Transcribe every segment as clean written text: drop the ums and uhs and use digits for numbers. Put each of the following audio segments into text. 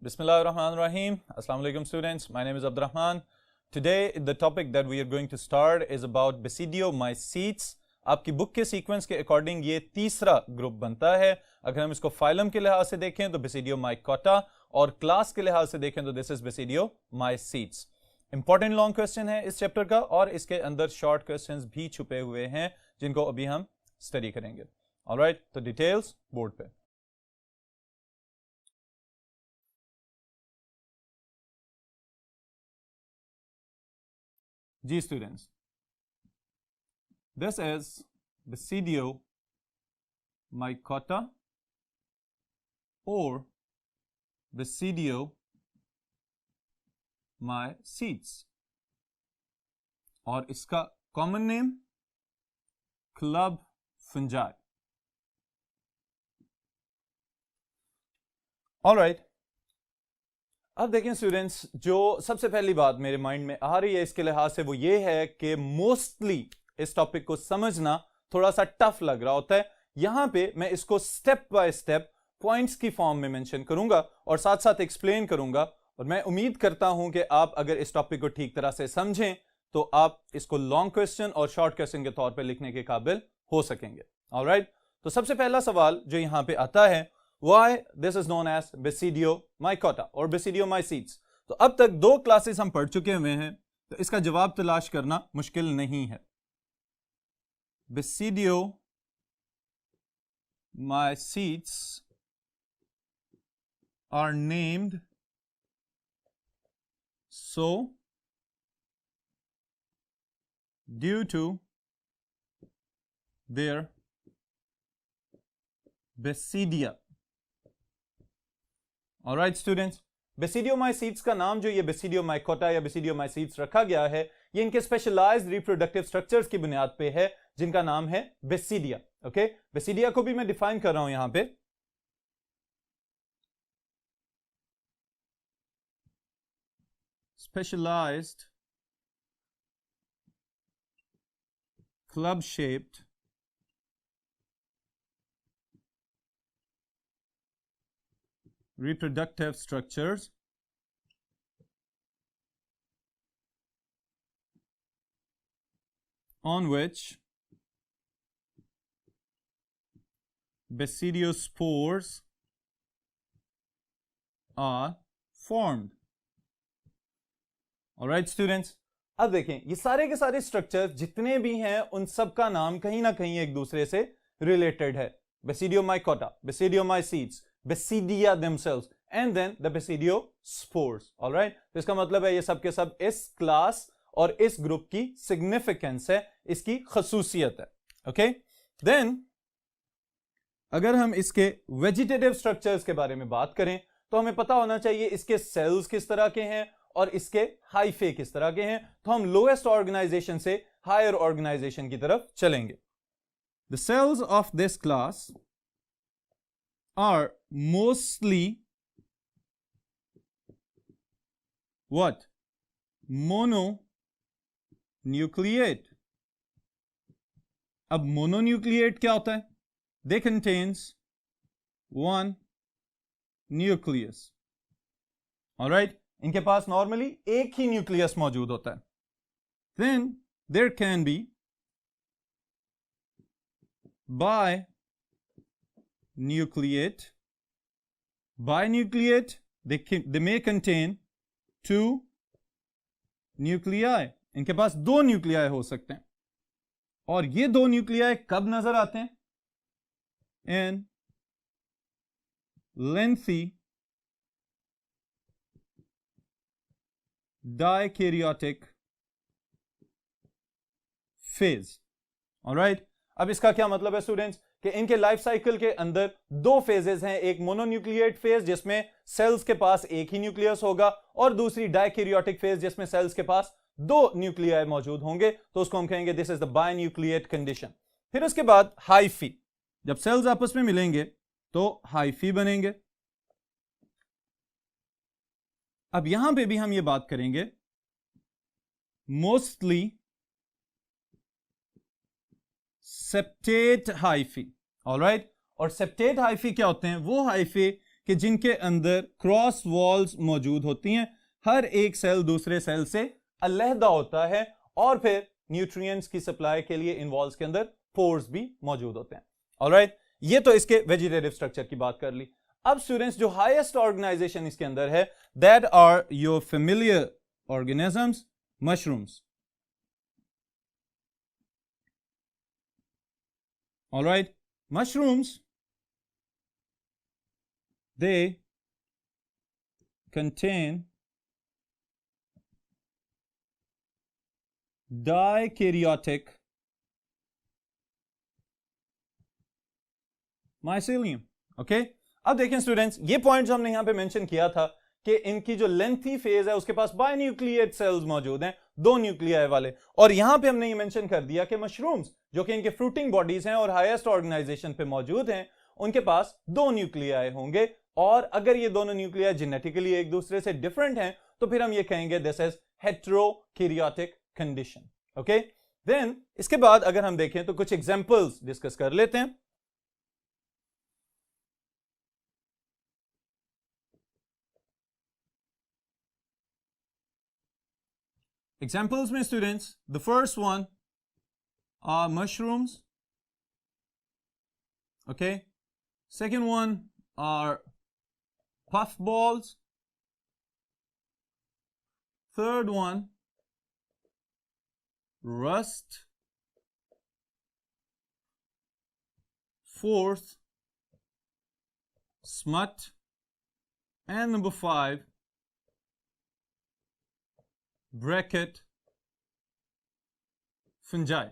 Bismillahirrahmanirrahim. Assalamu alaikum students. My name is Abdurrahman. Today the topic that we are going to start is about Basidiomycetes. आपकी book के sequence के according ये तीसरा group बनता है. अगर हम इसको फाइलम के लिहाज से देखें तो Basidiomycota और क्लास के लिहाज से देखें तो this is Basidiomycetes. Important long question है इस चैप्टर का और इसके अंदर शॉर्ट क्वेश्चंस भी छुपे हुए हैं जिनको अभी हम स्टडी करेंगे. ऑलराइट, तो डिटेल्स बोर्ड पे. जी students, this is Basidiomycota or Basidiomycetes और इसका common name club fungi. Alright, अब देखें स्टूडेंट्स, जो सबसे पहली बात मेरे माइंड में आ रही है इसके लिहाज से वो ये है कि मोस्टली इस टॉपिक को समझना थोड़ा सा टफ लग रहा होता है. यहां पे मैं इसको स्टेप बाय स्टेप पॉइंट्स की फॉर्म में मेंशन करूंगा और साथ साथ एक्सप्लेन करूंगा और मैं उम्मीद करता हूं कि आप अगर इस टॉपिक को ठीक तरह से समझें तो आप इसको लॉन्ग क्वेश्चन और शॉर्ट क्वेश्चन के तौर पे लिखने के काबिल हो सकेंगे. ऑलराइट, तो सबसे पहला सवाल जो यहां पे आता है, Why this is known as Basidiomycota और Basidiomycetes. तो अब तक दो क्लासेस हम पढ़ चुके हुए हैं, तो इसका जवाब तलाश करना मुश्किल नहीं है. Basidiomycetes are named so due to their basidia. Alright students, basidiomycetes का नाम जो ये बेसिडियोमाइकोटा या बेसिडियोमाइसीट्स रखा गया है ये इनके स्पेशलाइज्ड रिप्रोडक्टिव स्ट्रक्चर्स की बुनियाद पे है जिनका नाम है बेसिडिया. ओके, बेसिडिया को भी मैं डिफाइन कर रहा हूं यहां पे. Specialised club shaped reproductive structures on which basidiospores are formed. Alright students, अब देखें ये सारे के सारे स्ट्रक्चर जितने भी हैं उन सब का नाम कहीं ना कहीं एक दूसरे से रिलेटेड है. Basidiomycota, Basidiomycetes, Basidia themselves and then the Basidiospores. Alright, तो इसका मतलब है ये सब के सब इस क्लास और इस ग्रुप की सिग्निफिकेंस है, इसकी खसूसियत है. ओके, देन अगर हम इसके वेजिटेटिव स्ट्रक्चर्स के बारे में बात करें तो हमें पता होना चाहिए इसके सेल्स किस तरह के हैं और इसके हाइफे किस तरह के हैं. तो हम लोएस्ट ऑर्गेनाइजेशन से हायर ऑर्गेनाइजेशन की तरफ चलेंगे. The cells of this class are mostly what? Mononucleate. अब mononucleate क्या होता है? They contains one nucleus. Alright, इनके पास नॉर्मली एक ही न्यूक्लियस मौजूद होता है. Then there can be binucleate. Binucleate, they may contain two nuclei. इनके पास दो न्यूक्लियाई हो सकते हैं और ये दो न्यूक्लियाई कब नजर आते हैं? In lengthy dikaryotic phase. Alright, अब इसका क्या मतलब है स्टूडेंट्स कि इनके लाइफ साइकिल के अंदर दो फेजेस हैं. एक मोनोन्यूक्लिएट फेज जिसमें सेल्स के पास एक ही न्यूक्लियस होगा और दूसरी डायकैरियोटिक फेज जिसमें सेल्स के पास दो न्यूक्लियाई मौजूद होंगे, तो उसको हम कहेंगे दिस इज द बायन्यूक्लिएट कंडीशन. फिर उसके बाद हाइफी, जब सेल्स आपस में मिलेंगे तो हाइफी बनेंगे. अब यहां पे भी हम ये बात करेंगे मोस्टली सेप्टेट हाइफी. ऑलराइट, और सेप्टेट हाइफी क्या होते हैं? वो हाइफे कि जिनके अंदर क्रॉस वॉल्स मौजूद होती हैं, हर एक सेल दूसरे सेल से अलहदा होता है, और फिर न्यूट्रिएंट्स की सप्लाई के लिए इन वॉल्स के अंदर पोर्स भी मौजूद होते हैं। ऑलराइट, ये तो इसके वेजिटेटिव स्ट्रक्चर की बात कर ली। अब स्टूडेंट्स, जो हाईएस्ट ऑर्गेनाइजेशन इसके अंदर है, that are your familiar organisms, mushrooms. Alright, mushrooms, they contain dikaryotic mycelium। Okay, अब देखें स्टूडेंट्स, ये पॉइंट जो हमने यहां पे मेंशन किया था कि इनकी जो लेंथी फेज है उसके पास बायन्यूक्लिएट सेल्स मौजूद हैं, 2 न्यूक्लियाई वाले, और यहां पे हमने ये मेंशन कर दिया कि मशरूम्स जो कि इनके फ्रूटिंग बॉडीज हैं और हाईएस्ट ऑर्गेनाइजेशन पे मौजूद हैं, उनके पास 2 न्यूक्लियाई होंगे, और अगर ये दोनों न्यूक्लियाई जेनेटिकली एक दूसरे से डिफरेंट हैं तो फिर हम ये कहेंगे this is heterokaryotic condition. Okay, then इसके बाद अगर हम देखें तो कुछ एग्जांपल्स डिस्कस कर लेते हैं। Examples में students, the first one are mushrooms, okay, second one are puffballs, third one rust, fourth smut, and number 5 bracket fungi.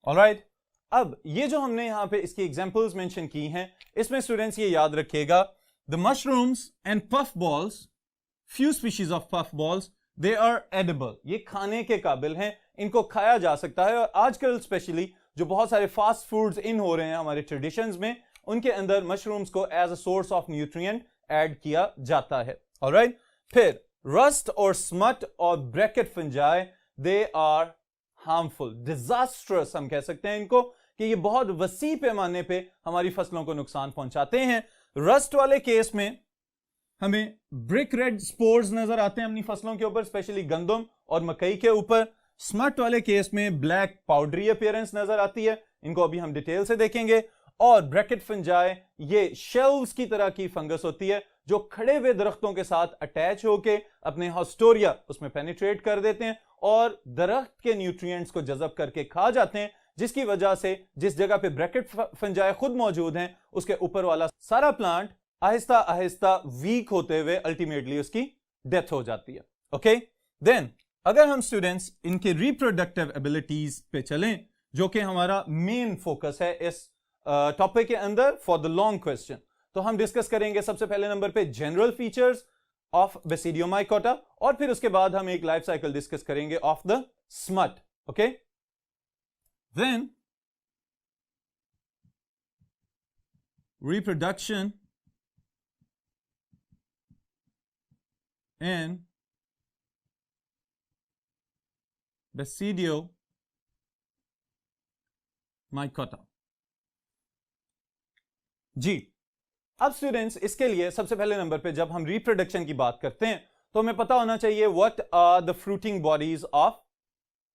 Alright, अब ये जो हमने यहां पे इसकी एग्जांपल्स मेंशन की हैं, इसमें स्टूडेंट्स ये याद रखिएगा, the mushrooms and puff balls, few species of puff balls, they are edible, ये खाने के काबिल हैं, इनको खाया जा सकता है, और आजकल स्पेशली जो बहुत सारे फास्ट फूड्स इन हो रहे हैं हमारे ट्रेडिशंस में, उनके अंदर मशरूम्स को as a source of nutrient add किया जाता है। ऑलराइट, फिर रस्ट और स्मट और bracket fungi, they are harmful, disastrous हम कह सकते हैं इनको, कि ये बहुत वसी पैमाने पे हमारी फसलों को नुकसान पहुंचाते हैं। रस्ट वाले केस में हमें ब्रिक रेड स्पोर्स नजर आते हैं अपनी फसलों के ऊपर, स्पेशली गंदम और मकई के ऊपर। स्मट वाले केस में ब्लैक पाउडरी अपीयरेंस नजर आती है, इनको अभी हम डिटेल से देखेंगे। और ब्रैकेट फंजाई, ये शेल्व्स की तरह की फंगस होती है जो खड़े हुए दरख्तों के साथ अटैच होके अपने हॉस्टोरिया उसमें पेनिट्रेट कर देते हैं और दरख्त के न्यूट्रिएंट्स को जज़ब करके खा जाते हैं, जिसकी वजह से जिस जगह पे ब्रैकेट फंजाई खुद मौजूद हैं, उसके ऊपर वाला सारा प्लांट आहिस्ता आहिस्ता वीक होते हुए अल्टीमेटली उसकी डेथ हो जाती है। ओके, देन अगर हम स्टूडेंट्स इनके रिप्रोडक्टिव एबिलिटीज पे चलें, जो कि हमारा मेन फोकस है इस टॉपिक के अंदर फॉर द लॉन्ग क्वेश्चन, तो हम डिस्कस करेंगे सबसे पहले नंबर पे जनरल फीचर्स ऑफ बेसिडियोमाइकोटा, और फिर उसके बाद हम एक लाइफ साइकिल डिस्कस करेंगे of the smut. Okay, then reproduction in basidiomycota. जी, अब स्टूडेंट्स इसके लिए सबसे पहले नंबर पे जब हम रिप्रोडक्शन की बात करते हैं तो हमें पता होना चाहिए what are the fruiting bodies of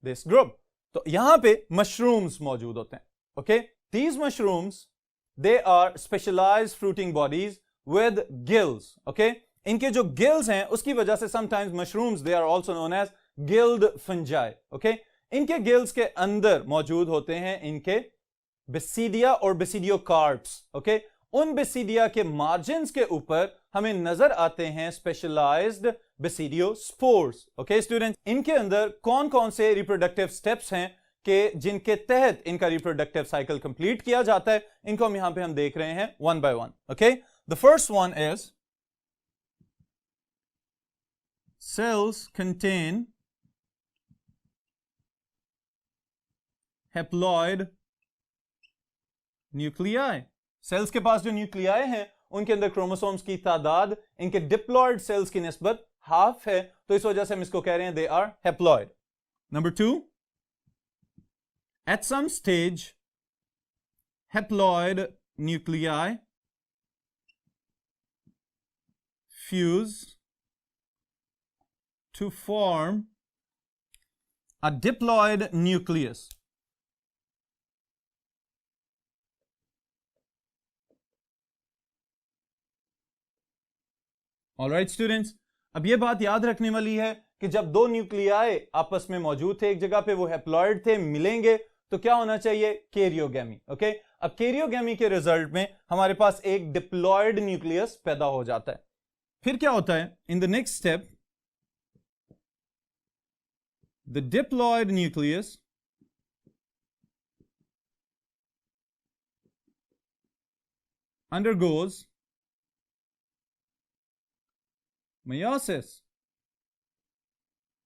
this group. तो यहां पे मशरूम्स मौजूद होते हैं। Okay, these mushrooms, they are specialised fruiting bodies with gills. Okay, इनके जो गिल्स हैं उसकी वजह से sometimes mushrooms they are also known as gilled fungi. Okay, इनके गिल्स के अंदर मौजूद होते हैं इनके बेसिडिया और बेसिडियोकार्प्स। ओके, उन बेसिडिया के मार्जिन्स के ऊपर हमें नजर आते हैं स्पेशलाइज्ड बेसिडियोस्पोर्स। ओके स्टूडेंट्स, इनके अंदर कौन कौन से रिप्रोडक्टिव स्टेप्स हैं कि जिनके तहत इनका रिप्रोडक्टिव साइकिल कंप्लीट किया जाता है, इनको हम यहां पे हम देख रहे हैं one by one. Okay, the first one is cells contain haploid nuclei. Cells के पास जो न्यूक्लियाई हैं उनके अंदर क्रोमोसोम्स की तादाद इनके डिप्लॉयड सेल्स की निस्बत हाफ है, तो इस वजह से हम इसको कह रहे हैं they are haploid. Number 2, at some stage haploid nuclei fuse to form a diploid nucleus. Alright students, अब ये बात याद रखने वाली है कि जब दो न्यूक्लियाई आपस में मौजूद थे एक जगह पे, वो हैप्लॉइड थे, मिलेंगे तो क्या होना चाहिए? कैरियोगैमी. ओके, अब कैरियोगैमी के रिजल्ट में हमारे पास एक डिप्लॉइड न्यूक्लियस पैदा हो जाता है. फिर क्या होता है? In the next step the diploid nucleus undergoes meiosis.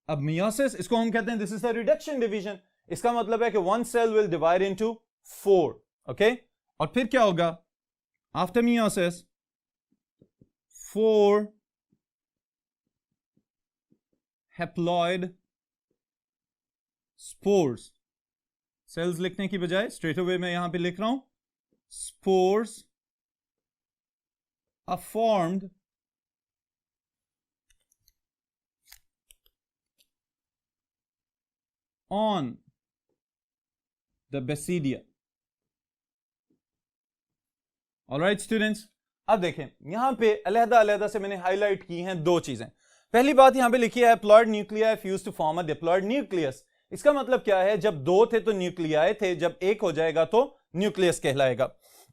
अब meiosis इसको हम कहते हैं this is the reduction division. इसका मतलब है कि one cell will divide into 4. Okay, और फिर क्या होगा? After meiosis 4 haploid spores. Cells लिखने की बजाय स्ट्रेट अवे मैं यहां पे लिख रहा हूं spores are formed on the basidia. Alright students, अब देखें यहां पे अलग-अलग से मैंने हाईलाइट की हैं दो चीजें. पहली बात यहां पे लिखी है haploid nuclei fuse to form a diploid nucleus. इसका मतलब क्या है? जब दो थे तो न्यूक्लियाई थे, जब एक हो जाएगा तो न्यूक्लियस कहलाएगा.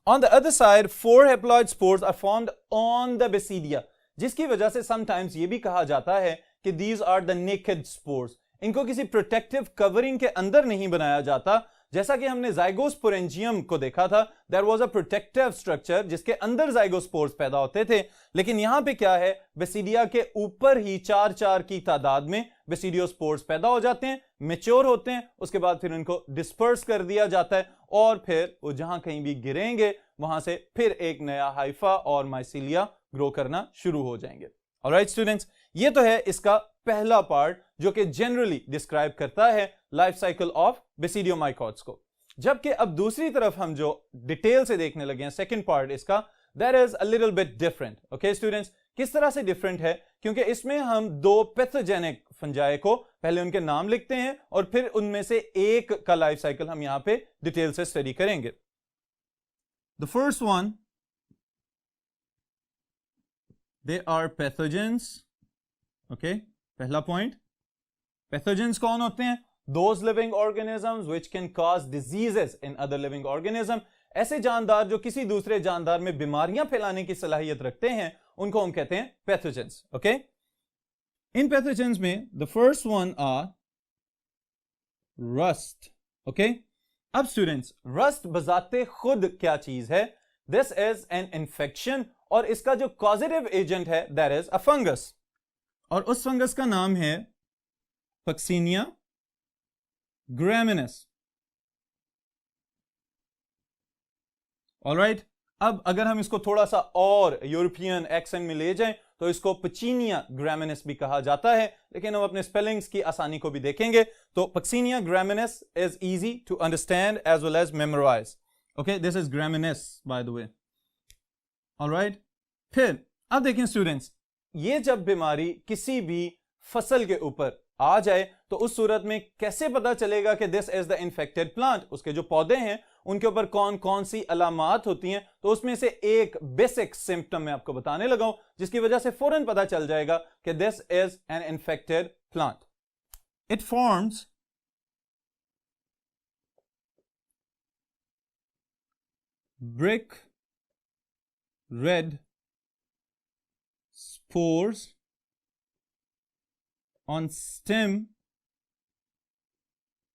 On the other side, 4 haploid spores are formed on the basidia, जिसकी वजह से sometimes ये भी कहा जाता है कि these are the naked spores. इनको किसी प्रोटेक्टिव कवरिंग के अंदर नहीं बनाया जाता. जैसा कि हमने जाइगोस्पोरेंजियम को देखा था, there was a protective structure जिसके अंदर जाइगोस्पोर्स पैदा होते थे. लेकिन यहां पे क्या है? बेसिडिया के ऊपर ही 4 की तादाद में बेसिडियोस्पोर्स पैदा हो जाते हैं, मैच्योर होते हैं, उसके बाद फिर इनको डिस्पर्स कर दिया जाता है और फिर वो जहां कहीं भी गिरेंगे वहां से फिर एक नया हाइफा और माइसीलिया ग्रो करना शुरू हो जाएंगे. ऑलराइट स्टूडेंट्स, ये तो है इसका पहला पार्ट जो कि जनरली डिस्क्राइब करता है लाइफ साइकिल ऑफ बेसिडियोमाइकोट्स को. जबकि अब दूसरी तरफ हम जो डिटेल से देखने लगे हैं सेकंड पार्ट इसका, that is a little bit different. Okay students, किस तरह से डिफरेंट है? क्योंकि इसमें हम दो पैथोजेनिक फंजाई को पहले उनके नाम लिखते हैं और फिर उनमें से एक का लाइफ साइकिल हम यहां पे डिटेल से स्टडी करेंगे. The first one, they are pathogens. Okay, पहला पॉइंट, पैथोजेंस कौन होते हैं? Those living organisms which can cause diseases in other living organism. ऐसे जानदार जो किसी दूसरे जानदार में बीमारियां फैलाने की सलाहियत रखते हैं उनको हम कहते हैं पैथोजेंस. ओके, इन पैथोजेंस में the first one are rust. Okay, अब स्टूडेंट्स, रस्ट बजाते खुद क्या चीज है? दिस इज एन इन्फेक्शन और इसका जो कॉजेटिव एजेंट है दैट इज अ फंगस, और उस फंगस का नाम है पक्सीनिया ग्रामिनेस. ऑलराइट, अब अगर हम इसको थोड़ा सा और यूरोपियन एक्सेंट में ले जाएं तो इसको पचीनिया ग्रामिनेस भी कहा जाता है, लेकिन हम अपने स्पेलिंग्स की आसानी को भी देखेंगे. तो puccinia graminis is easy to understand as well as memorise. Okay, this is graminis by the way. Alright, फिर अब देखें स्टूडेंट्स, ये जब बीमारी किसी भी फसल के ऊपर आ जाए तो उस सूरत में कैसे पता चलेगा कि this is the infected plant? उसके जो पौधे हैं उनके ऊपर कौन कौन सी अलामात होती हैं, तो उसमें से एक बेसिक सिम्टम मैं आपको बताने लगा हूं जिसकी वजह से फौरन पता चल जाएगा कि this is an infected plant. It forms brick red spores on stem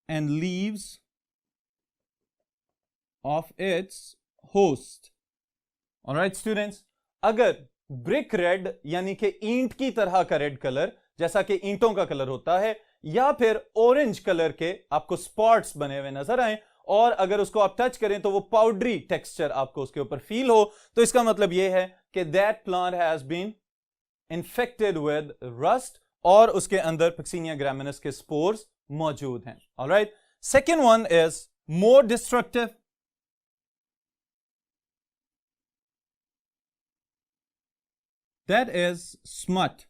and leaves of its host. Alright students, अगर ब्रिक रेड यानी कि ईंट की तरह का रेड कलर जैसा कि ईंटों का कलर होता है, या फिर ऑरेंज कलर के आपको स्पॉट्स बने हुए नजर आए और अगर उसको आप टच करें तो वो पाउडरी टेक्सचर आपको उसके ऊपर फील हो, तो इसका मतलब ये है कि that plant has been infected with rust और उसके अंदर पक्सीनिया ग्रामिनेस के स्पोर्स मौजूद हैं. Alright, second one is more destructive. that is smut.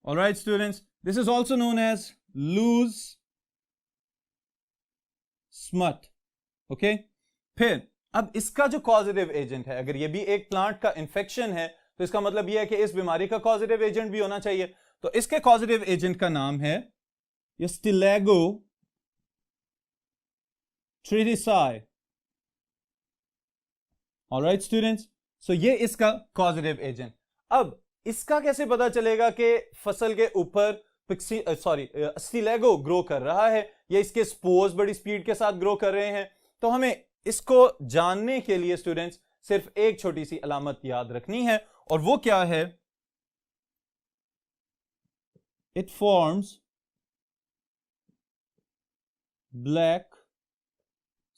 All right students, this is also known as loose smut. Okay, फिर अब इसका जो कॉजेटिव एजेंट है, अगर ये भी एक प्लांट का इन्फेक्शन है तो इसका मतलब यह है कि इस बीमारी का कॉजेटिव एजेंट भी होना चाहिए। तो इसके कॉजेटिव एजेंट का नाम है स्टिलैगो ट्रिटिसाई। ऑलराइट स्टूडेंट्स, सो ये इसका कॉजेटिव एजेंट। अब इसका कैसे पता चलेगा कि फसल के ऊपर स्टिलैगो ग्रो कर रहा है या इसके स्पोर्स बड़ी स्पीड के साथ ग्रो कर रहे हैं? तो हमें इसको जानने के लिए स्टूडेंट्स सिर्फ एक छोटी सी अलामत याद रखनी है, और वो क्या है? It forms black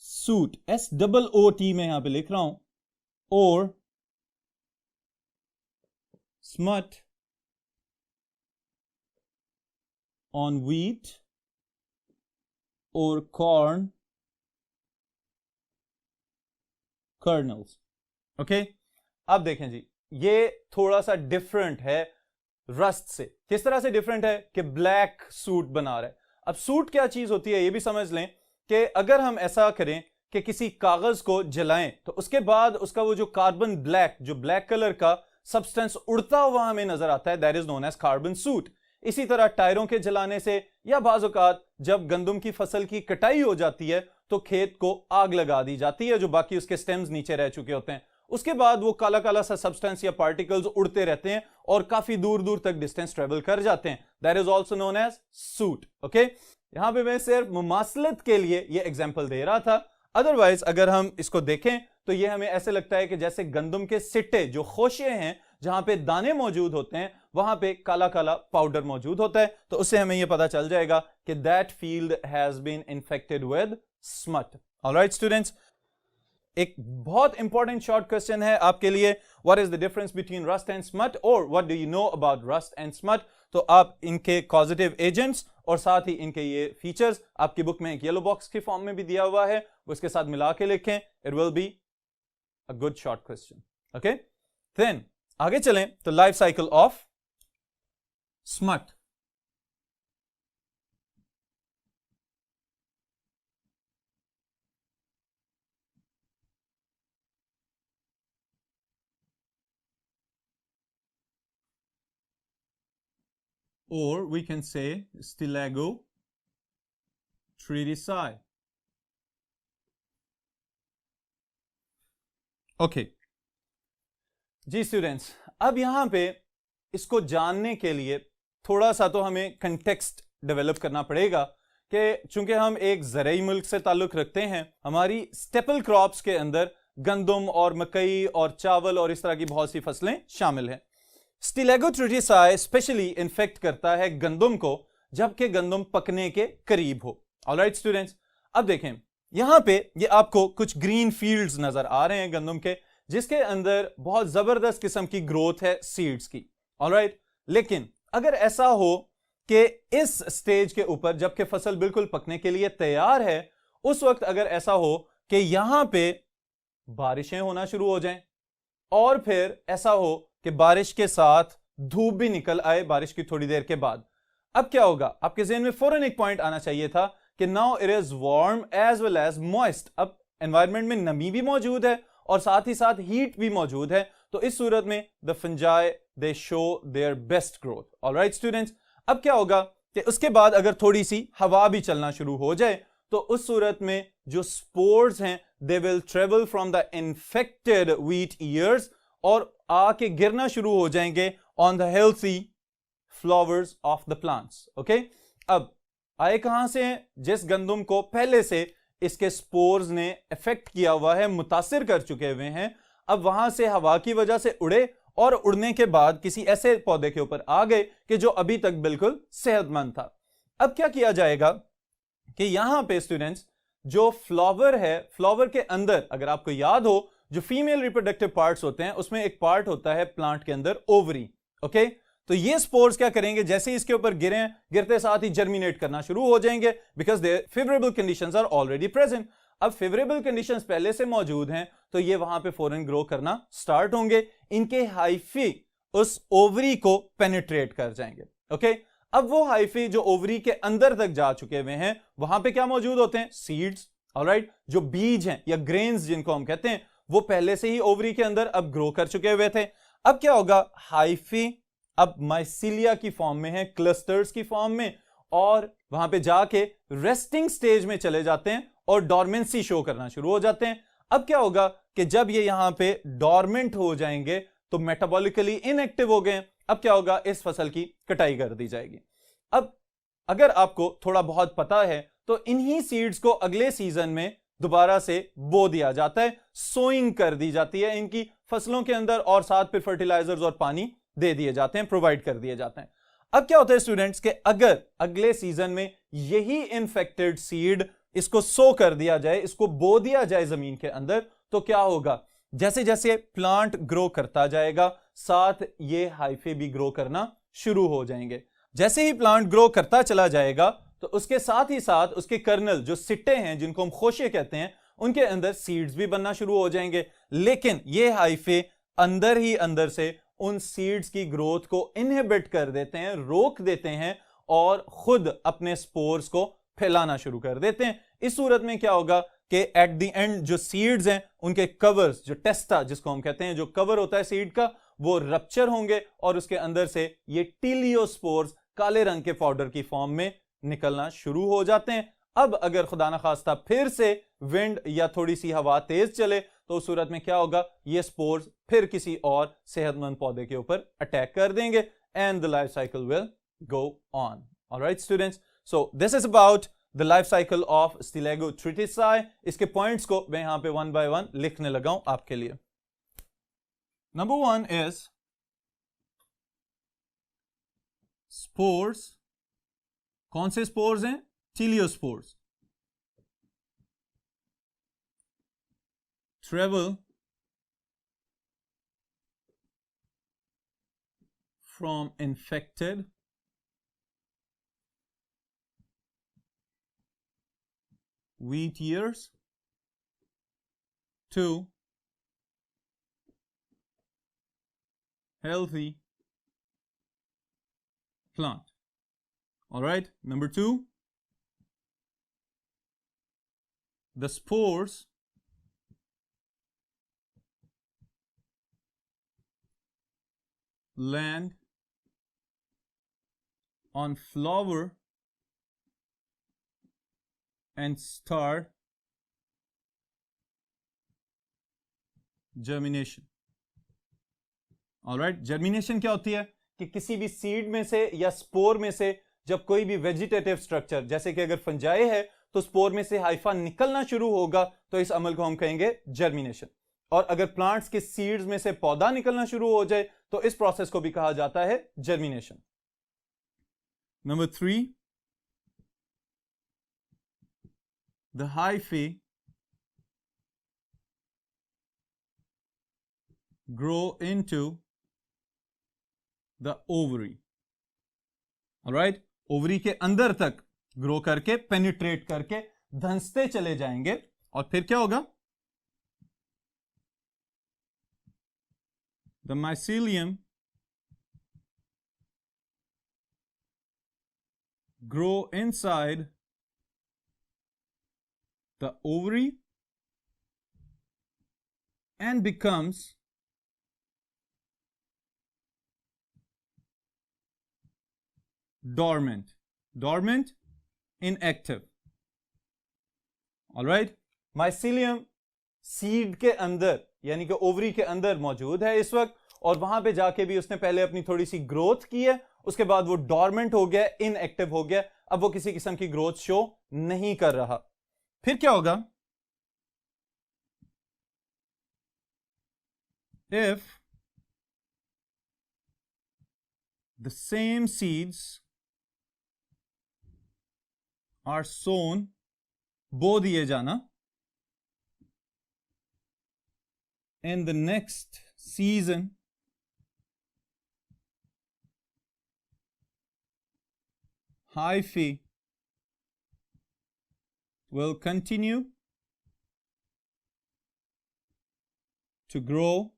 suit, SOOT में यहां पे लिख रहा हूं, और स्मट ऑन व्हीट और कॉर्न कर्नल्स। ओके, अब देखें जी, ये थोड़ा सा डिफरेंट है रस्ट से। किस तरह से डिफरेंट है कि ब्लैक सूट बना रहा है। अब सूट क्या चीज होती है ये भी समझ लें कि अगर हम ऐसा करें कि किसी कागज को जलाएं तो उसके बाद उसका वो जो कार्बन ब्लैक, जो ब्लैक कलर का सब्सटेंस उड़ता हुआ हमें नजर आता है, that is known as carbon soot. इसी तरह टायरों के जलाने से या बाज़ औक़ात जब गंदम की फसल की कटाई हो जाती है तो खेत को आग लगा दी जाती है, जो बाकी उसके स्टेम्स नीचे रह चुके होते हैं। उसके बाद वो काला काला सा सब्सटेंस या पार्टिकल्स उड़ते रहते हैं और काफी दूर दूर तक डिस्टेंस ट्रेवल कर जाते हैं, that is also known as soot. Okay, यहां पे मैं सिर्फ मुमासलत के लिए ये एग्जाम्पल दे रहा था। अदरवाइज अगर हम इसको देखें तो ये हमें ऐसे लगता है कि जैसे गंदम के सिट्टे, जो खोशे हैं जहां पे दाने मौजूद होते हैं, वहां पे काला काला पाउडर मौजूद होता है। तो उससे हमें यह पता चल जाएगा कि that field has been infected with smut. Alright students, एक बहुत इंपॉर्टेंट शॉर्ट क्वेश्चन है आपके लिए, what is the difference between rust and smut, और what do you know about rust and smut. तो आप इनके पॉजिटिव एजेंट्स और साथ ही इनके ये फीचर्स आपकी बुक में एक येलो बॉक्स के फॉर्म में भी दिया हुआ है, उसके साथ मिला के लिखें, it will be a good short question. Okay, then आगे चलें तो life cycle of smut. Or we can say Stilago tritici. Okay. जी स्टूडेंट्स, अब यहां पे इसको जानने के लिए थोड़ा सा तो हमें कंटेक्स्ट डेवलप करना पड़ेगा कि चूंकि हम एक ज़रई मुल्क से ताल्लुक रखते हैं, हमारी स्टेपल क्रॉप्स के अंदर गंदम और मकई और चावल और इस तरह की बहुत सी फसलें शामिल हैं। स्टिलैगो ट्रिटिसाई स्पेशली इन्फेक्ट करता है गंदम को जबकि गंदम पकने के करीब हो। ऑलराइट स्टूडेंट्स, अब देखें यहां पे ये आपको कुछ ग्रीन फील्ड्स नजर आ रहे हैं गंदम के, जिसके अंदर बहुत जबरदस्त किस्म की ग्रोथ है सीड्स की। ऑलराइट, लेकिन अगर ऐसा हो कि इस स्टेज के ऊपर जबकि फसल बिल्कुल पकने के लिए तैयार है, उस वक्त अगर ऐसा हो कि यहां पे बारिशें होना शुरू हो जाएं और फिर ऐसा हो कि बारिश के साथ धूप भी निकल आए बारिश की थोड़ी देर के बाद, अब क्या होगा? आपके ज़हन में फौरन एक पॉइंट आना चाहिए था कि now it is warm as well as moist. अब एनवायरनमेंट में नमी भी मौजूद है और साथ ही साथ हीट भी मौजूद है, तो इस सूरत में the fungi they show their best growth. Alright students, अब क्या होगा कि उसके बाद अगर थोड़ी सी हवा भी चलना शुरू हो जाए तो उस सूरत में जो स्पोर्स हैं they will travel from the infected wheat years और आके गिरना शुरू हो जाएंगे on the healthy flowers of the plants. Okay, अब आए कहां से हैं? जिस गंदम को पहले से इसके स्पोर्स ने इफेक्ट किया हुआ है, मुतासिर कर चुके हुए हैं, अब वहां से हवा की वजह से उड़े और उड़ने के बाद किसी ऐसे पौधे के ऊपर आ गए कि जो अभी तक बिल्कुल सेहतमंद था। अब क्या किया जाएगा कि यहां पे स्टूडेंट्स जो फ्लावर है, फ्लावर के अंदर अगर आपको याद हो जो फीमेल रिप्रोडक्टिव पार्ट्स होते हैं उसमें एक पार्ट होता है प्लांट के अंदर ओवरी। ओके, तो ये स्पोर्स क्या करेंगे, जैसे ही इसके ऊपर गिरते साथ ही जर्मिनेट करना शुरू हो जाएंगे because there favourable conditions are already present. अब फेवरेबल कंडीशंस पहले से मौजूद हैं तो ये वहां पे फौरन ग्रो करना स्टार्ट होंगे, इनके हाइफी उस ओवरी को पेनिट्रेट कर जाएंगे। ओके, अब वो हाइफी जो ओवरी के अंदर तक जा चुके हुए हैं वहां पे क्या मौजूद होते हैं? सीड्स। ऑलराइट, जो बीज हैं या ग्रेन्स जिनको हम कहते हैं वो पहले से ही ओवरी के अंदर अब ग्रो कर चुके हुए थे। अब क्या होगा? हाइफी अब माइसिलिया की फॉर्म में है, क्लस्टर्स की फॉर्म में, और वहां पे जाके रेस्टिंग स्टेज में चले जाते हैं और डॉर्मेंसी शो करना शुरू हो जाते हैं। अब क्या होगा कि जब ये यहां पे डॉर्मेंट हो जाएंगे तो मेटाबॉलिकली इनएक्टिव हो गए। अब क्या होगा? इस फसल की कटाई कर दी जाएगी। अब अगर आपको थोड़ा बहुत पता है तो इन्हीं सीड्स को अगले सीजन में दोबारा से बो दिया जाता है, सोइंग कर दी जाती है इनकी फसलों के अंदर, और साथ फिर फर्टिलाइजर्स और पानी दे दिए जाते हैं, प्रोवाइड कर दिए जाते हैं। अब क्या होता है स्टूडेंट्स के अगर अगले सीजन में यही इन्फेक्टेड सीड इसको सो कर दिया जाए, इसको बो दिया जाए जमीन के अंदर, तो क्या होगा? जैसे जैसे प्लांट ग्रो करता जाएगा साथ ये हाइफे भी ग्रो करना शुरू हो जाएंगे। जैसे ही प्लांट ग्रो करता चला जाएगा तो उसके साथ ही साथ उसके कर्नल जो सिट्टे हैं जिनको हम खोशे कहते हैं उनके अंदर सीड्स भी बनना शुरू हो जाएंगे। लेकिन ये हाइफे अंदर ही अंदर से उन सीड्स की ग्रोथ को इनहिबिट कर देते हैं, रोक देते हैं, और खुद अपने स्पोर्स को फैलाना शुरू कर देते हैं। इस सूरत में क्या होगा कि एट द एंड जो सीड्स हैं उनके कवर्स, जो टेस्टा जिसको हम कहते हैं, जो कवर होता है सीड का, वो रप्चर होंगे और उसके अंदर से ये टीलियोस्पोर्स काले रंग के पाउडर की फॉर्म में निकलना शुरू हो जाते हैं। अब अगर खुदा ना खास्ता फिर से विंड या थोड़ी सी हवा तेज चले तो उस सूरत में क्या होगा? ये स्पोर्स फिर किसी और सेहतमंद पौधे के ऊपर अटैक कर देंगे and the life cycle will go on. Alright students, so this is about the life cycle of ustilago tritici. इसके पॉइंट्स को मैं यहां पे वन बाय वन लिखने लगा हूं आपके लिए। Number 1 is spores. कौन से स्पोर्स हैं? Teliospores. Travel from infected wheat ears to healthy plant. All right, number 2, the spores land on flower and start germination. Alright, germination क्या होती है कि किसी भी सीड में से या स्पोर में से जब कोई भी वेजिटेटिव स्ट्रक्चर, जैसे कि अगर फंजाई है तो स्पोर में से हाइफा निकलना शुरू होगा तो इस अमल को हम कहेंगे जर्मिनेशन। और अगर प्लांट्स के सीड्स में से पौधा निकलना शुरू हो जाए तो इस प्रोसेस को भी कहा जाता है germination. Number 3, the hyphae grow into the ovary. Alright, ovary के अंदर तक ग्रो करके, पेनिट्रेट करके धंसते चले जाएंगे, और फिर क्या होगा? The mycelium grow inside the ovary and becomes dormant. Dormant, inactive. All right, mycelium seed के अंदर यानी कि ओवरी के अंदर मौजूद है इस वक्त, और वहां पे जाके भी उसने पहले अपनी थोड़ी सी ग्रोथ की है, उसके बाद वो डॉर्मेंट हो गया, इनएक्टिव हो गया, अब वो किसी किस्म की ग्रोथ शो नहीं कर रहा। फिर क्या होगा? If the same seeds are sown, बो दिए जाना, in the next season, hyphae will continue to grow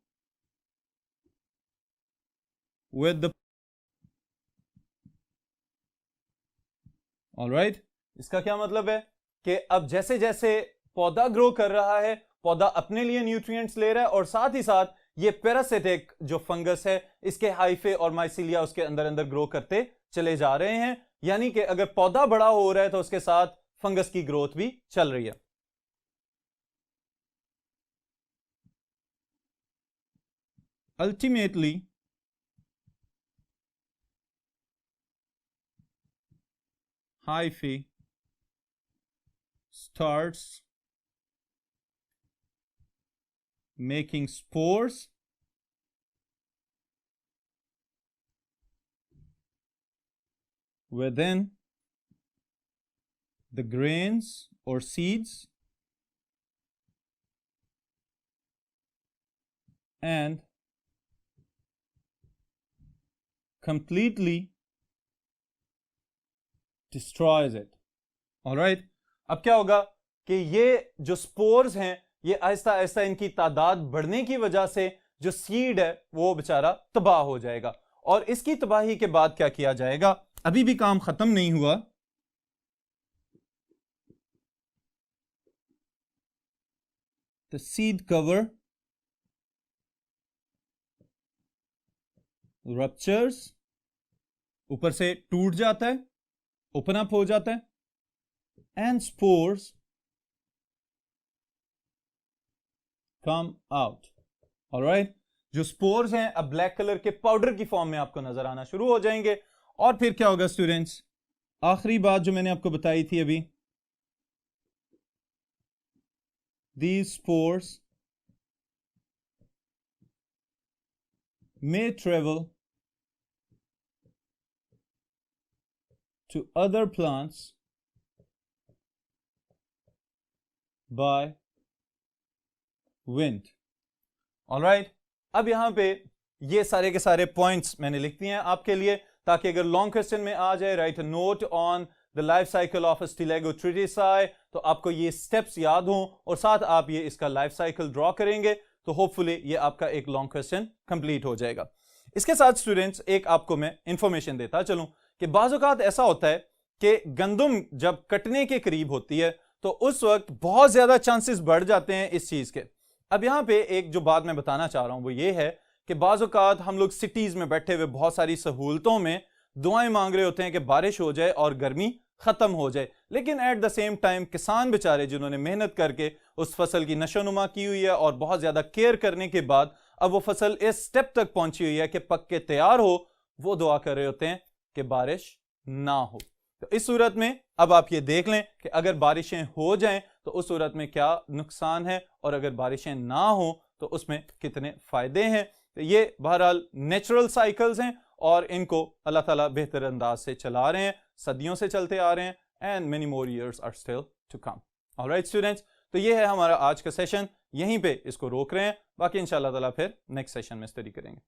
with the alright. इसका क्या मतलब है कि अब जैसे जैसे पौधा ग्रो कर रहा है, पौधा अपने लिए न्यूट्रिएंट्स ले रहा है और साथ ही साथ ये पैरासिटिक जो फंगस है इसके हाइफे और माइसीलिया उसके अंदर अंदर ग्रो करते चले जा रहे हैं। यानी कि अगर पौधा बड़ा हो रहा है तो उसके साथ फंगस की ग्रोथ भी चल रही है। Ultimately hyphae starts making spores within the grains or seeds and completely destroys it. Alright, अब क्या होगा कि ये जो स्पोर्स हैं ये आहिस्ता आहिस्ता इनकी तादाद बढ़ने की वजह से जो सीड है वो बेचारा तबाह हो जाएगा। और इसकी तबाही के बाद क्या किया जाएगा, अभी भी काम खत्म नहीं हुआ। The seed cover ruptures, ऊपर से टूट जाता है, ओपन अप हो जाता है, and spores come out. Alright, जो स्पोर्स हैं अब ब्लैक कलर के पाउडर की फॉर्म में आपको नजर आना शुरू हो जाएंगे। और फिर क्या होगा स्टूडेंट्स, आखिरी बात जो मैंने आपको बताई थी अभी, these spores may travel to other plants by wind. Alright, अब यहां पे ये सारे के सारे पॉइंट्स मैंने लिख दिए हैं आपके लिए, ताकि अगर लॉन्ग क्वेश्चन में आ जाए write a note on the life cycle of ustilago tritici, तो आपको ये स्टेप्स याद हों और साथ आप ये इसका लाइफ साइकिल ड्रॉ करेंगे तो होपफुली ये आपका एक लॉन्ग क्वेश्चन कंप्लीट हो जाएगा। इसके साथ स्टूडेंट्स एक आपको मैं इंफॉर्मेशन देता चलूं कि बाज़ औक़ात ऐसा होता है कि गंदम जब कटने के करीब होती है तो उस वक्त बहुत ज्यादा चांसेस बढ़ जाते हैं इस चीज के। अब यहां पे एक जो बात मैं बताना चाह रहा हूं वो ये है कि बाज़ औक़ात हम लोग सिटीज में बैठे हुए बहुत सारी सहूलतों में दुआएं मांग रहे होते हैं कि बारिश हो जाए और गर्मी खत्म हो जाए, लेकिन एट द सेम टाइम किसान बेचारे जिन्होंने मेहनत करके उस फसल की नशोनुमा की हुई है और बहुत ज्यादा केयर करने के बाद अब वो फसल इस स्टेप तक पहुंची हुई है कि पक के तैयार हो, वो दुआ कर रहे होते हैं कि बारिश ना हो। तो इस सूरत में अब आप ये देख लें कि अगर बारिशें हो जाएं तो उस सूरत में क्या नुकसान है और अगर बारिशें ना हो तो उसमें कितने फायदे हैं। तो ये बहरहाल नेचुरल साइकिल्स हैं और इनको अल्लाह ताला बेहतर अंदाज से चला रहे हैं, सदियों से चलते आ रहे हैं, and many more years are still to come. Alright students, तो ये है हमारा आज का सेशन, यहीं पे इसको रोक रहे हैं, बाकी इंशाल्लाह ताला फिर नेक्स्ट सेशन में स्टडी करेंगे।